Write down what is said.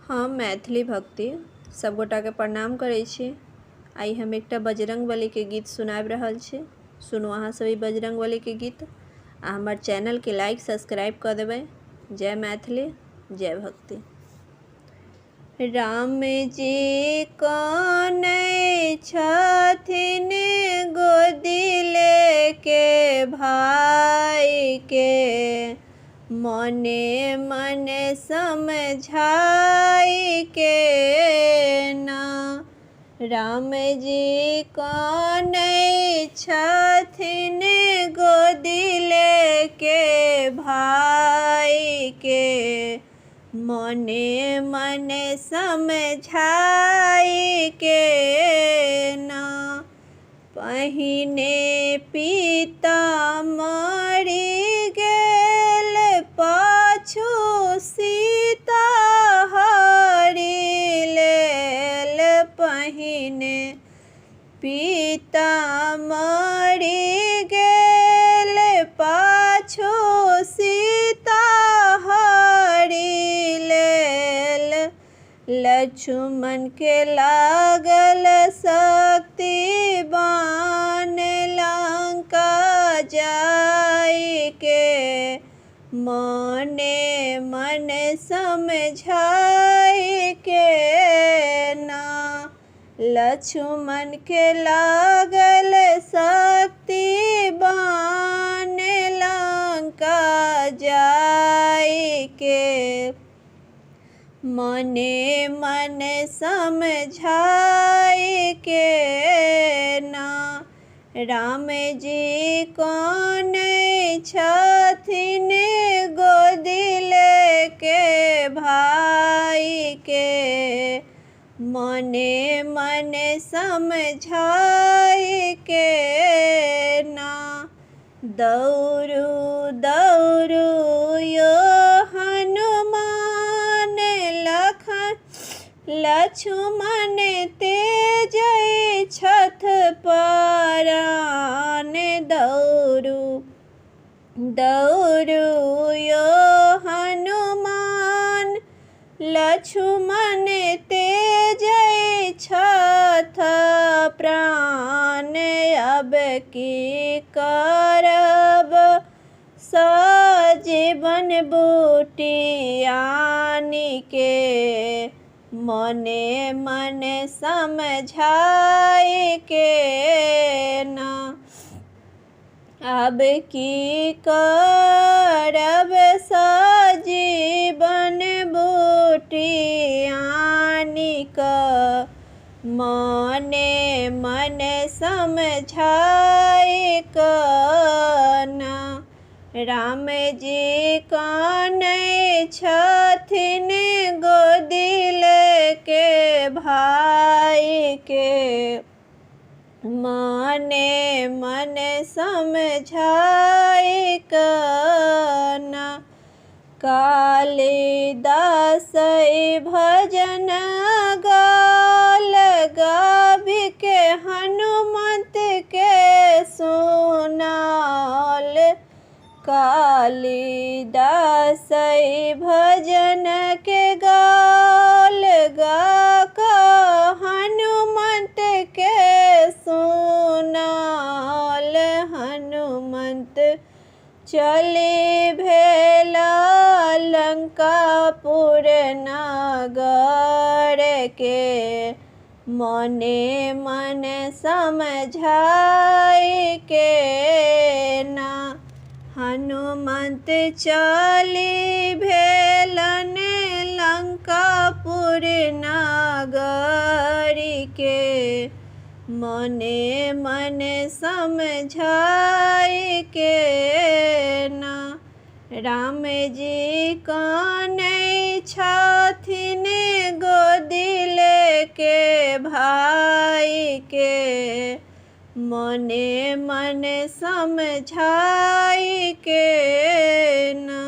हम मैथिली भक्ति सब गोटा के प्रणाम करै छी। आई हम एकटा बजरंगबली के गीत सुनाबि रहल छी। सुनू अहाँ सभी बजरंगबली के गीत आ हमार चैनल के लाइक सब्सक्राइब कर देबै। जय मैथिली, जय भक्ति। राम जी कौनै छथिन गोदी लेके भाई के, मने मने समझाई के ना। राम जी कौनै छथिन गोदी लेके भाई के, मने मने समझाई के ना। पहिने पिता मरि गेल, पाछू सीता हरि लेल। पहिने पिता मरि गेल, पाछू सीता हरि लेल। लक्ष्मण के लागल शक्ति बाण, लंका जाई के, मने मन समझाई के ना। लक्ष्मण के लागल शक्ति बाण, लंका जाई के, मने मन समझाई के ना। राम जी कौनै छथिन गोदी लेके भाई के, मने मने समझाई के ना। दौड़ू दौड़ू यो हनुमान, लक्ष्मण तेजै छथ परान। दौड़ू दौड़ू यो हनुमान, लक्ष्मण तेजै छथ प्राण। अब की करब सजीवन बूटी आनि के, मने मन समझाई के ना। अब की करब सजीवन बूटी आनि क, मने मन समझाई क ना। राम जी कौनै छथिन गोदी लेके भाई के, मने मन समझाई क ना। कालिदास भजन गाल, गाभि के हनुमत के सुनाल। कालिदास भजन के गाल, गा का हनुमत के सुनाल। हनुमत चली भेला लंकापुर नगर के, मने मन समझाई के ना। हनुमत चली भेलन लंकापुर नगर के, मने मन समझाई के ना। राम जी कौनै छथिन गोदी लेके भाई के, मने मन समझाई के ना।